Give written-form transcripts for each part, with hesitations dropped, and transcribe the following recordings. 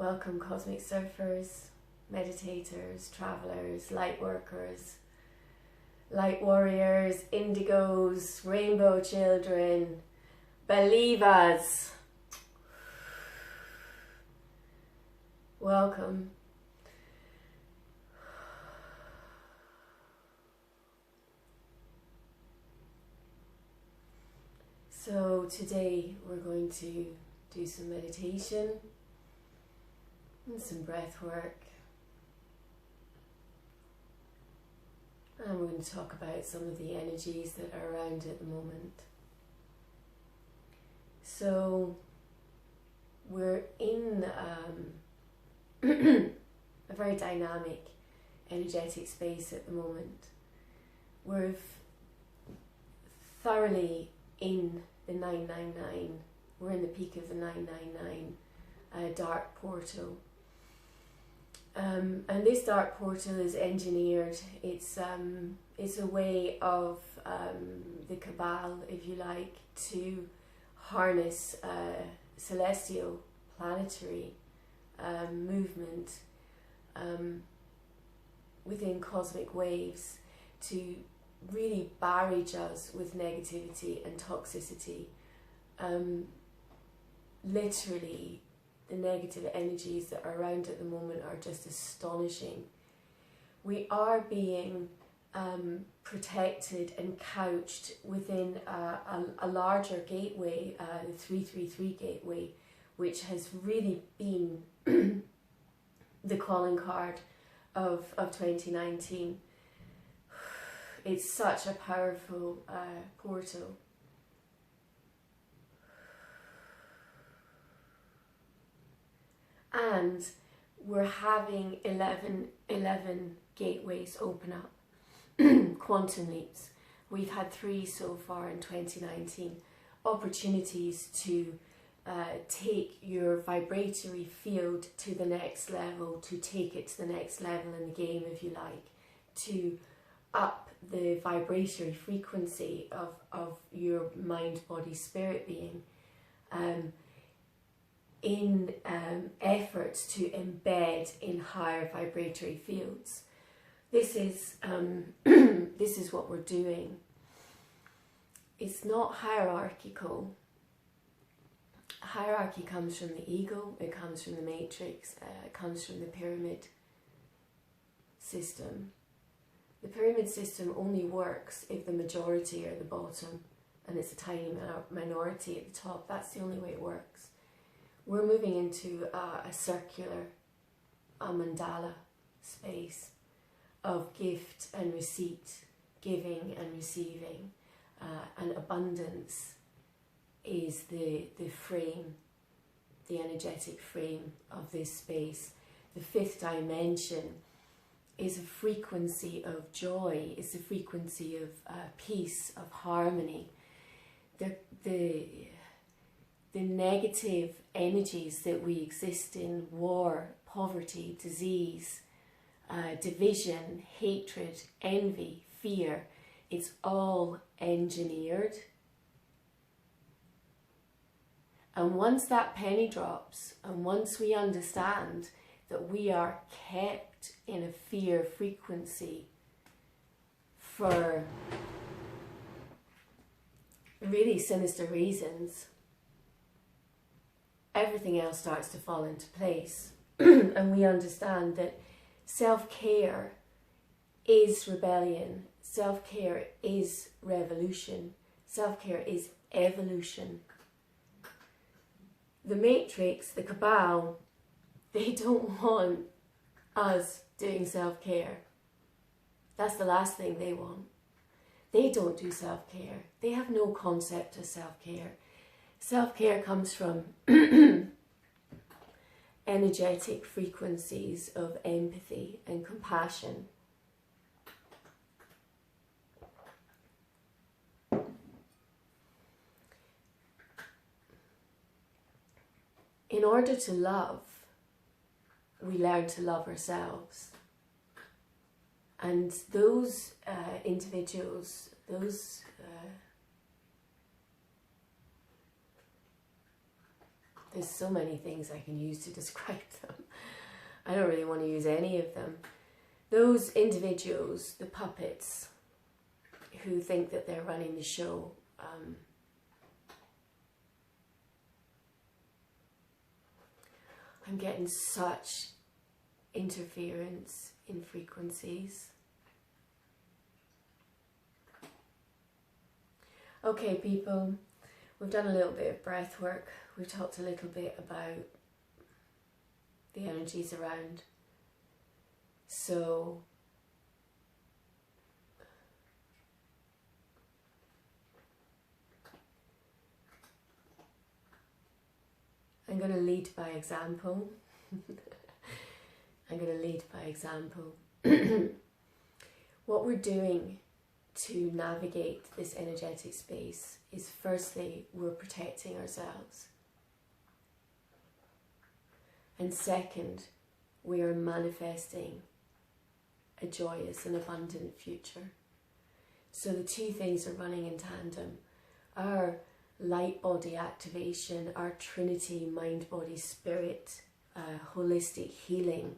Welcome cosmic surfers, meditators, travelers, light workers, light warriors, indigos, rainbow children, believers. Welcome. So today we're going to do some meditation and some breath work, and we're going to talk about some of the energies that are around at the moment. So we're in a very dynamic energetic space at the moment. We're thoroughly in the 999. We're in the peak of the 999 dark portal. And this dark portal is engineered. It's a way of the Cabal, if you like, to harness celestial, planetary movement within cosmic waves to really barrage us with negativity and toxicity. Literally, the negative energies that are around at the moment are just astonishing. We are being protected and couched within a larger gateway, the 333 gateway, which has really been the calling card of 2019. It's such a powerful portal. And we're having 11 gateways open up, quantum leaps. We've had 3 so far in 2019, opportunities to take your vibratory field to the next level, to take it to the next level in the game, if you like, to up the vibratory frequency of your mind, body, spirit being, in efforts to embed in higher vibratory fields. This is this is what we're doing. It's not hierarchical. Hierarchy comes from the ego, it comes from the matrix, it comes from the pyramid system. The pyramid system only works if the majority are at the bottom and it's a tiny minority at the top. That's the only way it works. We're moving into a circular, a mandala space of gift and receipt, giving and receiving, and abundance is the frame, the energetic frame of this space. The 5th dimension is a frequency of joy, it's a frequency of peace, of harmony. The negative energies that we exist in, war, poverty, disease, division, hatred, envy, fear, it's all engineered. And once that penny drops, and once we understand that we are kept in a fear frequency for really sinister reasons, everything else starts to fall into place. And we understand that self-care is rebellion, self-care is revolution, self-care is evolution. The matrix, the Cabal, they don't want us doing self-care. That's the last thing they want. They don't do self-care. They have no concept of self-care. Self-care comes from energetic frequencies of empathy and compassion. In order to love, we learn to love ourselves. And those individuals, those There's so many things I can use to describe them. I don't really want to use any of them. Those individuals, the puppets, who think that they're running the show, I'm getting such interference in frequencies. Okay, people, we've done a little bit of breath work. We've talked a little bit about the energies around. So I'm going to lead by example. I'm going to lead by example. What we're doing to navigate this energetic space is, firstly, we're protecting ourselves. And second, we are manifesting a joyous and abundant future. So the two things are running in tandem. Our light body activation, our Trinity, mind, body, spirit, holistic healing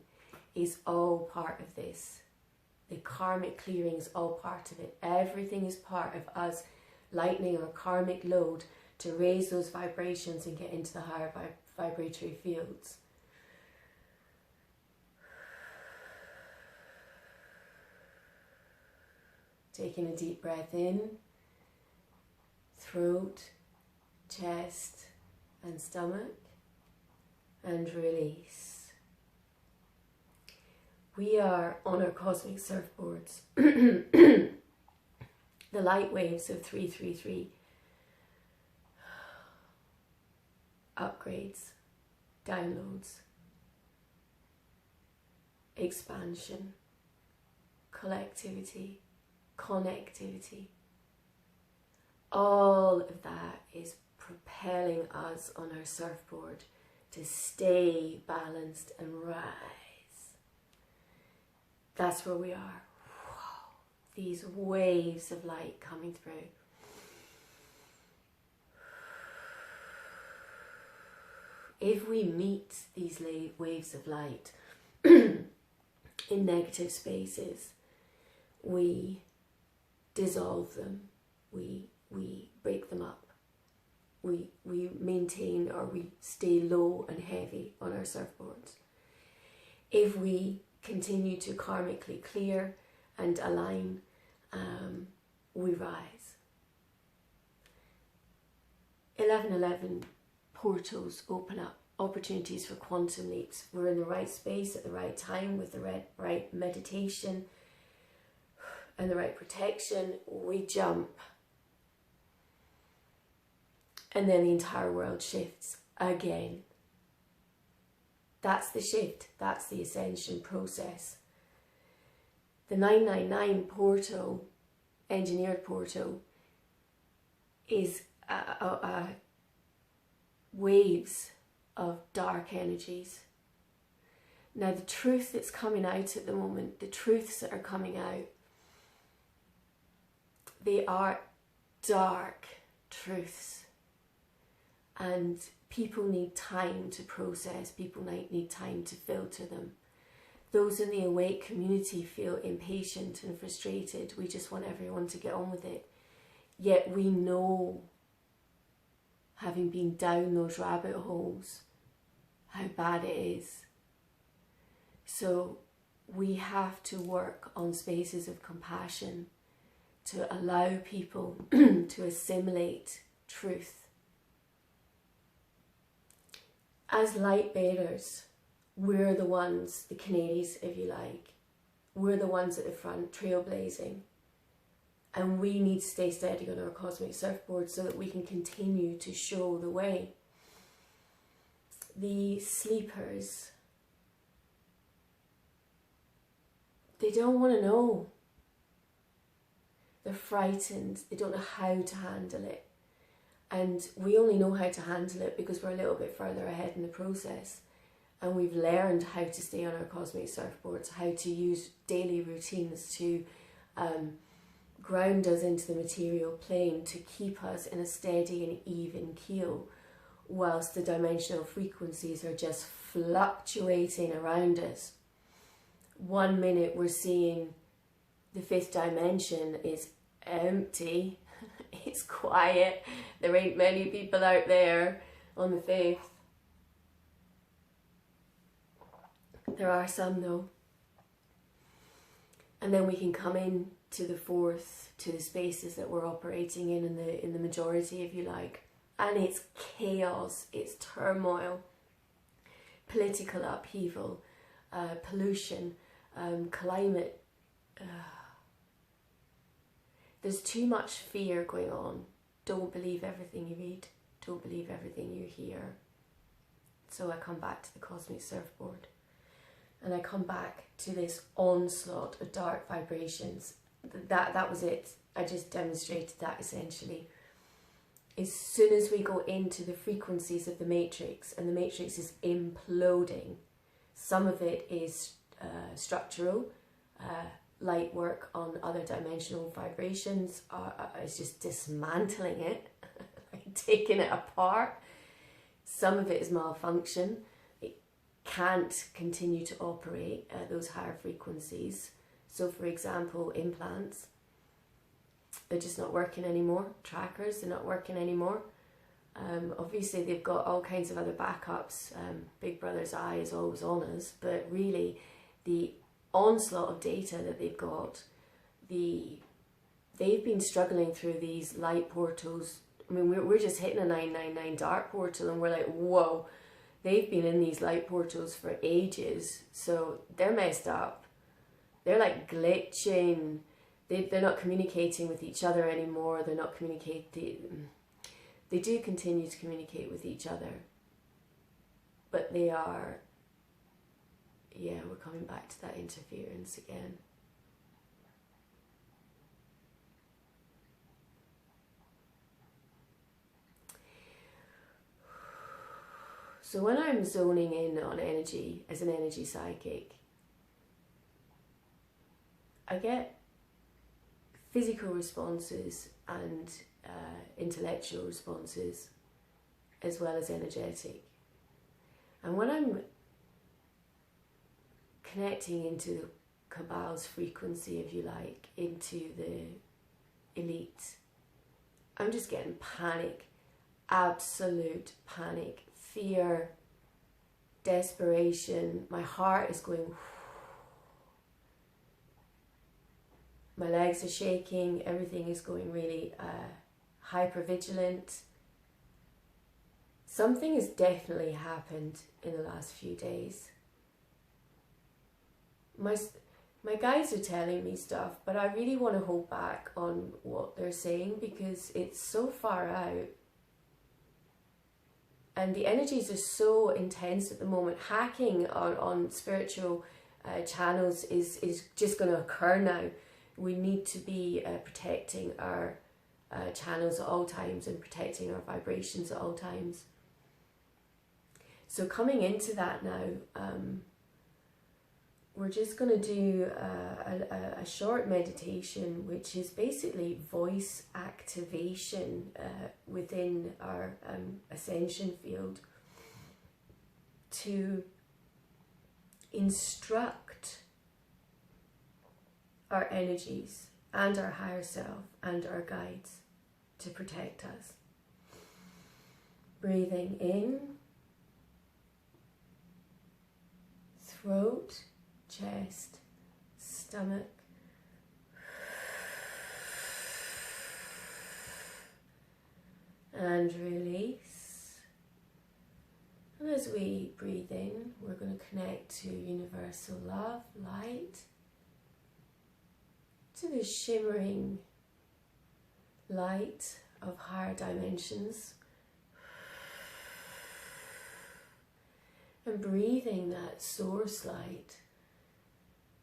is all part of this. The karmic clearing is all part of it. Everything is part of us lightening our karmic load to raise those vibrations and get into the higher vibratory fields. Taking a deep breath in, throat, chest and stomach, and release. We are on our cosmic surfboards. The light waves of 333. Upgrades, downloads, expansion, collectivity, connectivity. All of that is propelling us on our surfboard to stay balanced and rise. That's where we are. Wow. These waves of light coming through. If we meet these waves of light in negative spaces, we dissolve them, we break them up, we maintain, or we stay low and heavy on our surfboards. If we continue to karmically clear and align, we rise. 1111 portals open up opportunities for quantum leaps. We're in the right space at the right time with the right meditation and the right protection. We jump. And then the entire world shifts again. That's the shift. That's the ascension process. The 999 portal, engineered portal, is waves of dark energies. Now the truth that's coming out at the moment, the truths that are coming out, they are dark truths. And people need time to process, people need time to filter them. Those in the awake community feel impatient and frustrated. We just want everyone to get on with it. Yet we know, having been down those rabbit holes, how bad it is. So we have to work on spaces of compassion to allow people to assimilate truth. As light bearers, we're the ones, the canaries if you like, we're the ones at the front trailblazing, and we need to stay steady on our cosmic surfboard so that we can continue to show the way. The sleepers, they don't want to know. They're frightened, they don't know how to handle it. And we only know how to handle it because we're a little bit further ahead in the process. And we've learned how to stay on our cosmic surfboards, how to use daily routines to ground us into the material plane, to keep us in a steady and even keel whilst the dimensional frequencies are just fluctuating around us. 1 minute we're seeing the 5th dimension is empty, it's quiet, there ain't many people out there on the 5th. There are some though. And then we can come in to the 4th, to the spaces that we're operating in the majority, if you like. And it's chaos, it's turmoil, political upheaval, pollution, climate. There's too much fear going on. Don't believe everything you read. Don't believe everything you hear. So I come back to the cosmic surfboard. And I come back to this onslaught of dark vibrations. That was it. I just demonstrated that essentially. As soon as we go into the frequencies of the matrix, and the matrix is imploding, some of it is structural, light work on other dimensional vibrations, is just dismantling it, like taking it apart. Some of it is malfunction. It can't continue to operate at those higher frequencies. So for example, implants, they're just not working anymore. Trackers, they're not working anymore. Obviously they've got all kinds of other backups. Big Brother's eye is always on us, but really the onslaught of data that they've got, they've been struggling through these light portals. I mean, we're just hitting a 999 dark portal and we're like, whoa, they've been in these light portals for ages, so they're messed up. They're like glitching. They're not communicating with each other anymore. They're not communicating. They do continue to communicate with each other, but they are, yeah, we're coming back to that interference again. So when I'm zoning in on energy as an energy psychic, I get physical responses and intellectual responses, as well as energetic. And when I'm connecting into the Cabal's frequency, if you like, into the elite, I'm just getting panic, absolute panic, fear, desperation. My heart is going, my legs are shaking, everything is going really hyper-vigilant. Something has definitely happened in the last few days. My guides are telling me stuff, but I really want to hold back on what they're saying because it's so far out. And the energies are so intense at the moment. Hacking on spiritual channels is just going to occur now. We need to be protecting our channels at all times and protecting our vibrations at all times. So coming into that now, we're just going to do a short meditation, which is basically voice activation within our ascension field to instruct our energies and our higher self and our guides to protect us. Breathing in, throat, chest, stomach, and release. And as we breathe in, we're going to connect to universal love, light, to the shimmering light of higher dimensions, and breathing that source light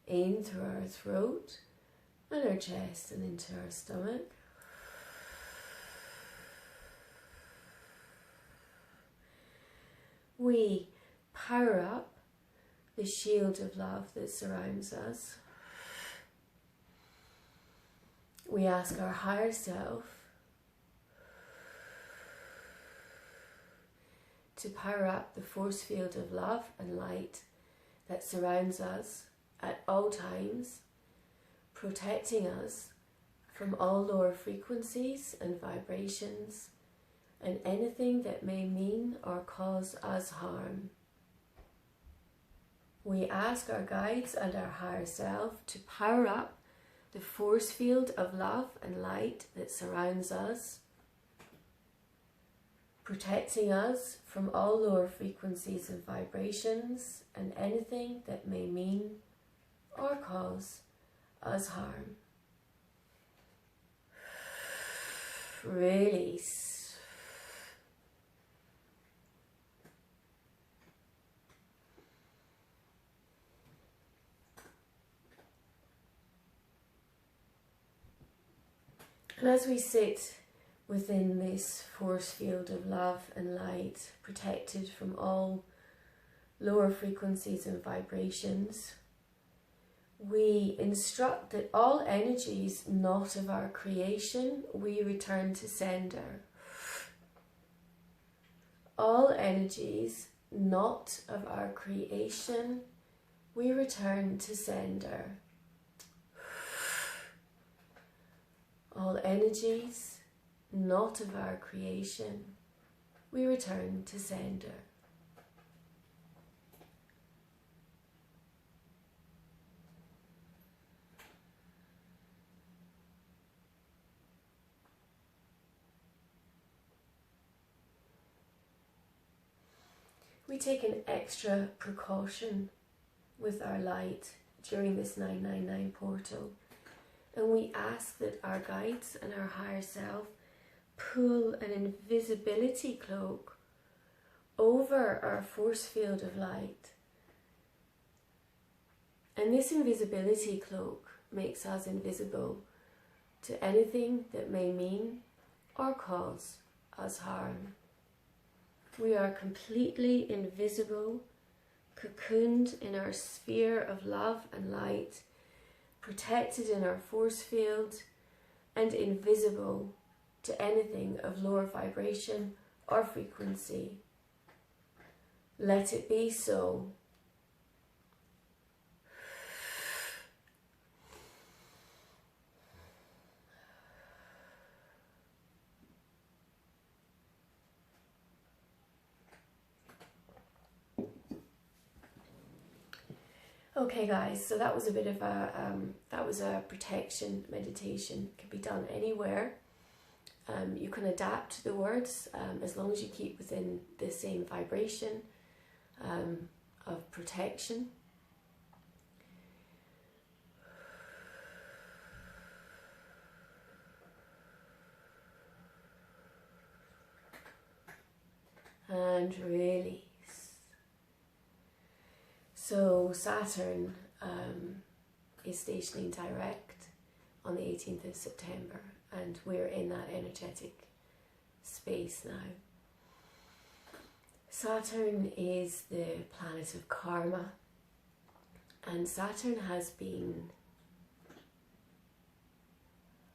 in through our throat and our chest and into our stomach. We power up the shield of love that surrounds us. We ask our higher self to power up the force field of love and light that surrounds us at all times, protecting us from all lower frequencies and vibrations and anything that may mean or cause us harm. We ask our guides and our higher self to power up the force field of love and light that surrounds us, protecting us from all lower frequencies and vibrations and anything that may mean or cause us harm. Release. And as we sit within this force field of love and light, protected from all lower frequencies and vibrations, we instruct that all energies not of our creation, we return to sender. All energies not of our creation, we return to sender. All energies not of our creation, we return to sender. We take an extra precaution with our light during this 999 portal, and we ask that our guides and our higher self pull an invisibility cloak over our force field of light. And this invisibility cloak makes us invisible to anything that may mean or cause us harm. We are completely invisible, cocooned in our sphere of love and light, protected in our force field, and invisible to anything of lower vibration or frequency. Let it be so. Okay guys, so that was a bit of a protection meditation. It can be done anywhere. You can adapt the words as long as you keep within the same vibration of protection. And release. So Saturn is stationing direct on the 18th of September, and we're in that energetic space now. Saturn is the planet of karma, and Saturn has been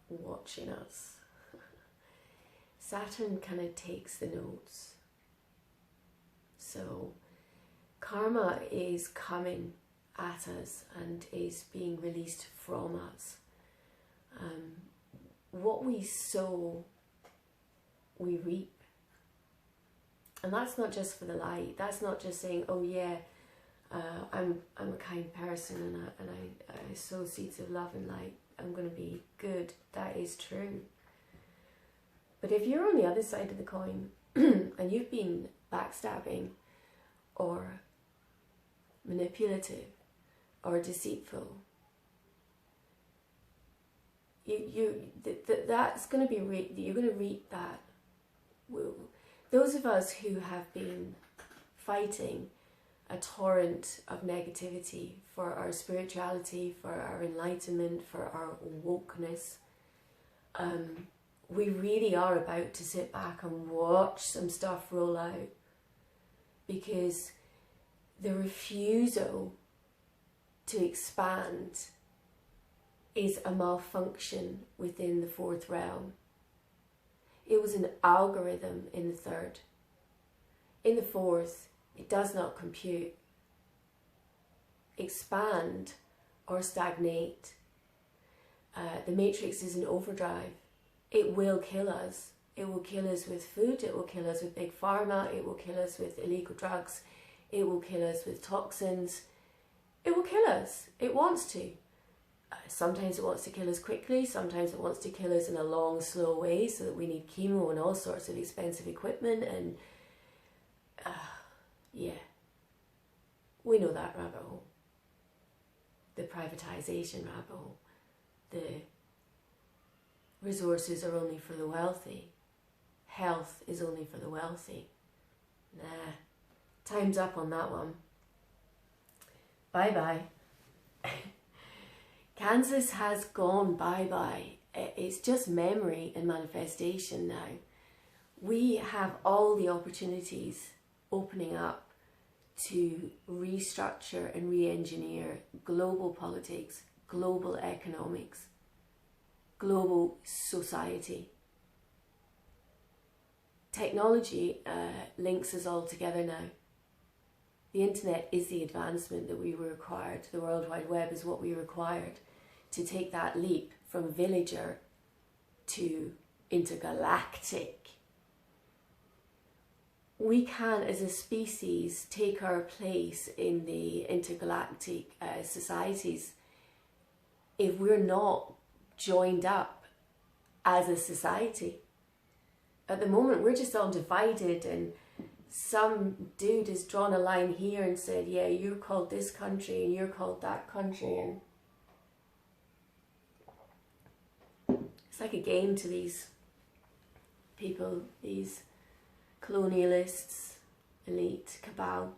watching us. Saturn kind of takes the notes. So karma is coming at us and is being released from us. What we sow, we reap. And that's not just for the light. That's not just saying, oh yeah, I'm a kind person and I sow seeds of love and light. I'm going to be good. That is true. But if you're on the other side of the coin and you've been backstabbing or manipulative or deceitful, that's going to be you're going to reap that. Those of us who have been fighting a torrent of negativity for our spirituality, for our enlightenment, for our wokeness, we really are about to sit back and watch some stuff roll out, because the refusal to expand is a malfunction within the fourth realm. It was an algorithm in the third. In the fourth, it does not compute, expand, or stagnate. The matrix is in overdrive. It will kill us. It will kill us with food. It will kill us with big pharma. It will kill us with illegal drugs. It will kill us with toxins. It will kill us. It wants to. Sometimes it wants to kill us quickly. Sometimes it wants to kill us in a long, slow way, so that we need chemo and all sorts of expensive equipment. And yeah, we know that rabbit hole. The privatization rabbit hole. The resources are only for the wealthy. Health is only for the wealthy. Nah, time's up on that one. Bye-bye. Kansas has gone bye-bye. It's just memory and manifestation now. We have all the opportunities opening up to restructure and re-engineer global politics, global economics, global society. Technology links us all together now. The internet is the advancement that we were required. The World Wide Web is what we required to take that leap from villager to intergalactic. We can, as a species, take our place in the intergalactic societies if we're not joined up as a society. At the moment, we're just all divided, and some dude has drawn a line here and said, yeah, you're called this country and you're called that country, and it's like a game to these people, these colonialists, elite, cabal.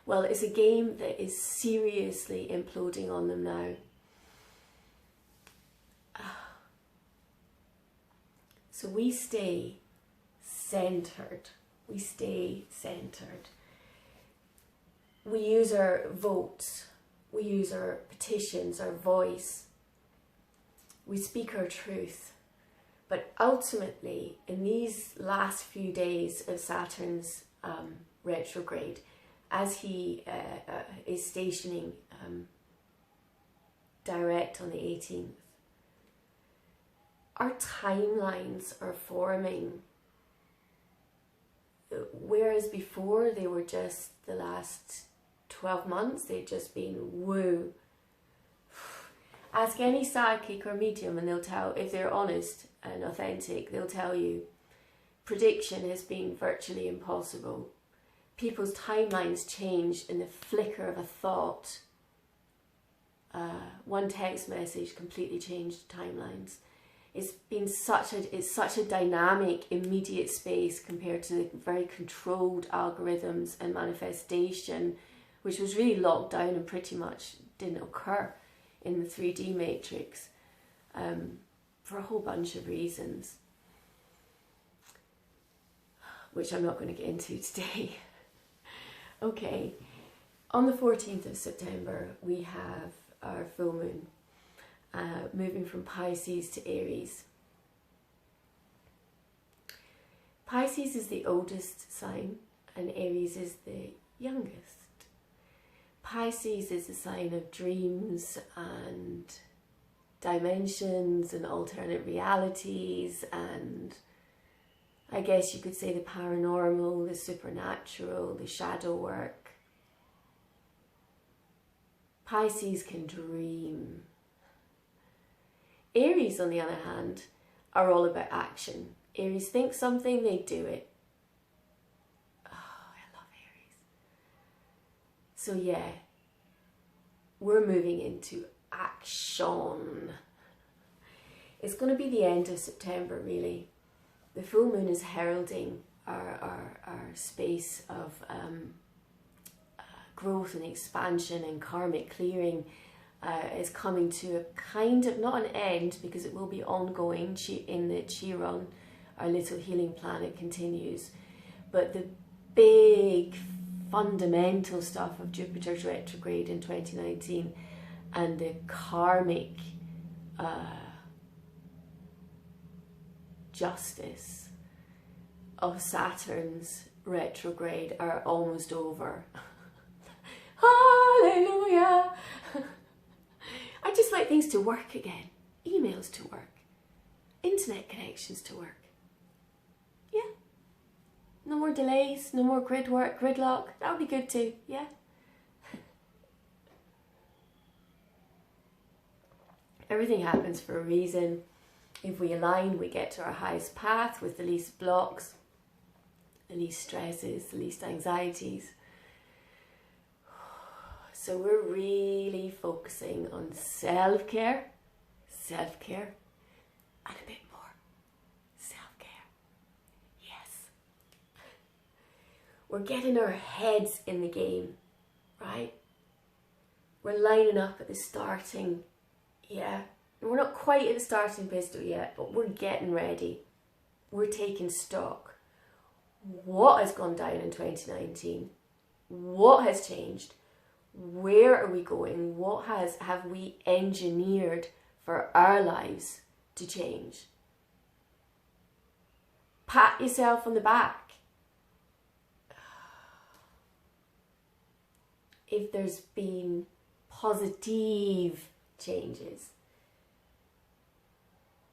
Well, it's a game that is seriously imploding on them now. So we stay centered. We stay centered. We use our votes. We use our petitions, our voice. We speak our truth. But ultimately, in these last few days of Saturn's retrograde, as he is stationing direct on the 18th, our timelines are forming. Whereas before they were just the last 12 months, they've just been woo. Ask any psychic or medium and they'll tell, if they're honest and authentic, they'll tell you prediction has been virtually impossible. People's timelines change in the flicker of a thought. One text message completely changed timelines. It's been such a dynamic, immediate space compared to the very controlled algorithms and manifestation, which was really locked down and pretty much didn't occur in the 3D matrix for a whole bunch of reasons, which I'm not going to get into today. Okay, on the 14th of September, we have our full moon. Moving from Pisces to Aries. Pisces is the oldest sign and Aries is the youngest. Pisces is a sign of dreams and dimensions and alternate realities, and I guess you could say the paranormal, the supernatural, the shadow work. Pisces can dream. Aries, on the other hand, are all about action. Aries think something, they do it. Oh, I love Aries. So yeah, we're moving into action. It's going to be the end of September, really. The full moon is heralding our space of growth and expansion and karmic clearing. Is coming to a kind of, not an end, because it will be ongoing in the Chiron, our little healing planet continues, but the big fundamental stuff of Jupiter's retrograde in 2019 and the karmic justice of Saturn's retrograde are almost over. Hallelujah! I just like things to work again. Emails to work. Internet connections to work. Yeah. No more delays, no more gridlock. That would be good too, yeah. Everything happens for a reason. If we align, we get to our highest path with the least blocks, the least stresses, the least anxieties. So we're really focusing on self-care, and a bit more self-care. Yes. We're getting our heads in the game, right? We're lining up at the starting, yeah. We're not quite at the starting pistol yet, but we're getting ready. We're taking stock. What has gone down in 2019? What has changed? Where are we going? What have we engineered for our lives to change? Pat yourself on the back. If there's been positive changes.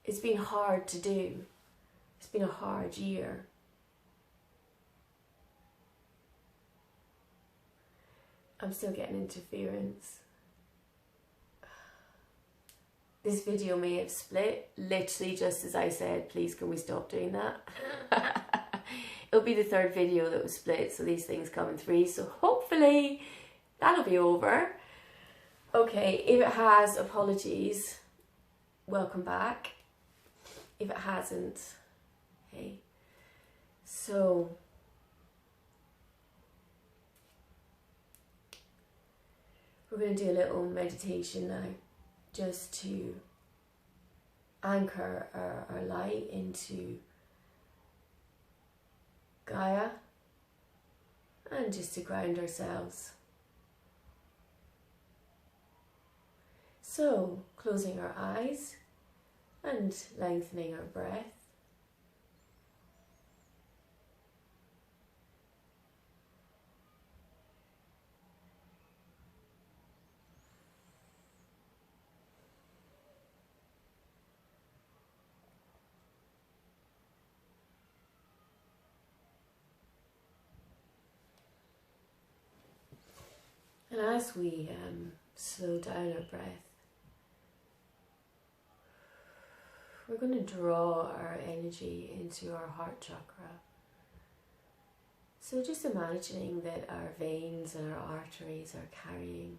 It's been hard to do. It's been a hard year. I'm still getting interference. This video may have split, literally just as I said, please can we stop doing that? It'll be the third video that was split, so these things come in threes, so hopefully that'll be over. Okay, if it has, apologies, welcome back. If it hasn't, hey. So, we're going to do a little meditation now, just to anchor our light into Gaia, and just to ground ourselves. So, closing our eyes and lengthening our breath. And as we slow down our breath, we're going to draw our energy into our heart chakra. So just imagining that our veins and our arteries are carrying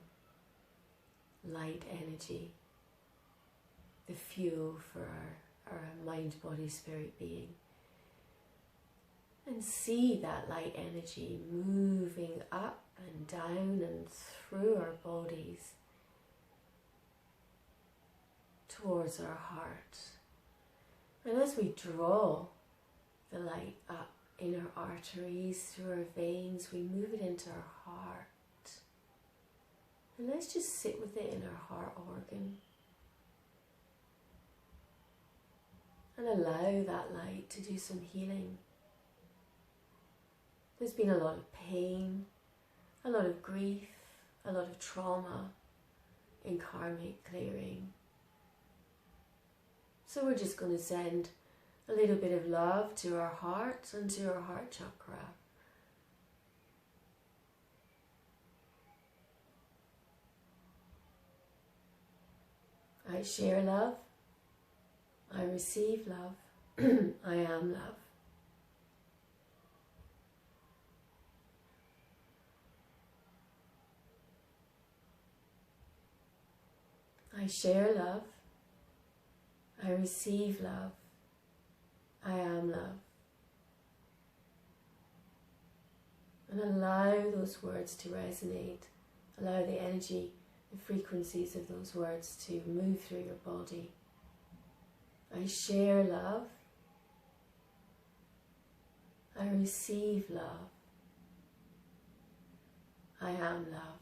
light energy, the fuel for our mind, body, spirit being. And see that light energy moving up and down and through our bodies towards our heart. And as we draw the light up in our arteries, through our veins, we move it into our heart. And let's just sit with it in our heart organ. And allow that light to do some healing. There's been a lot of pain, a lot of grief, a lot of trauma in karmic clearing. So we're just going to send a little bit of love to our heart and to our heart chakra. I share love. I receive love. I am love. I share love. I receive love. I am love. And allow those words to resonate. Allow the energy, the frequencies of those words to move through your body. I share love. I receive love. I am love.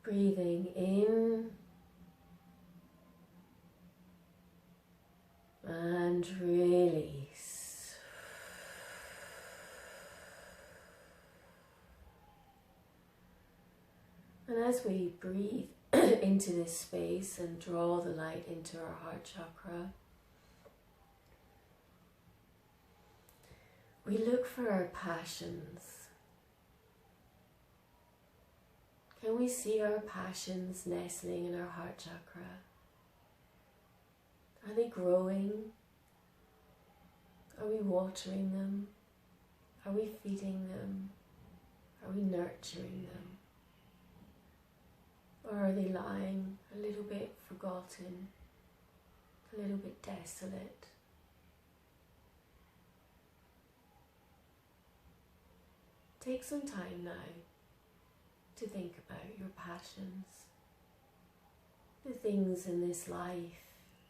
Breathing in and release. And as we breathe into this space and draw the light into our heart chakra, we look for our passions. Can we see our passions nestling in our heart chakra? Are they growing? Are we watering them? Are we feeding them? Are we nurturing them? Or are they lying a little bit forgotten, a little bit desolate? Take some time now to think about your passions, the things in this life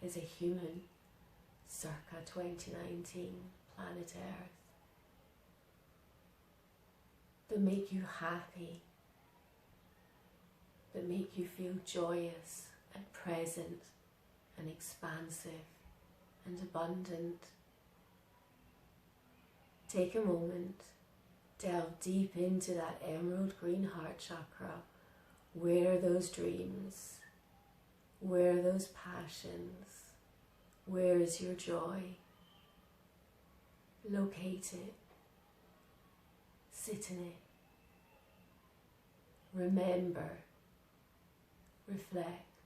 as a human, circa 2019, planet Earth, that make you happy, that make you feel joyous and present and expansive and abundant. Take a moment, delve deep into that emerald green heart chakra. Where are those dreams? Where are those passions? Where is your joy? Locate it. Sit in it. Remember. Reflect.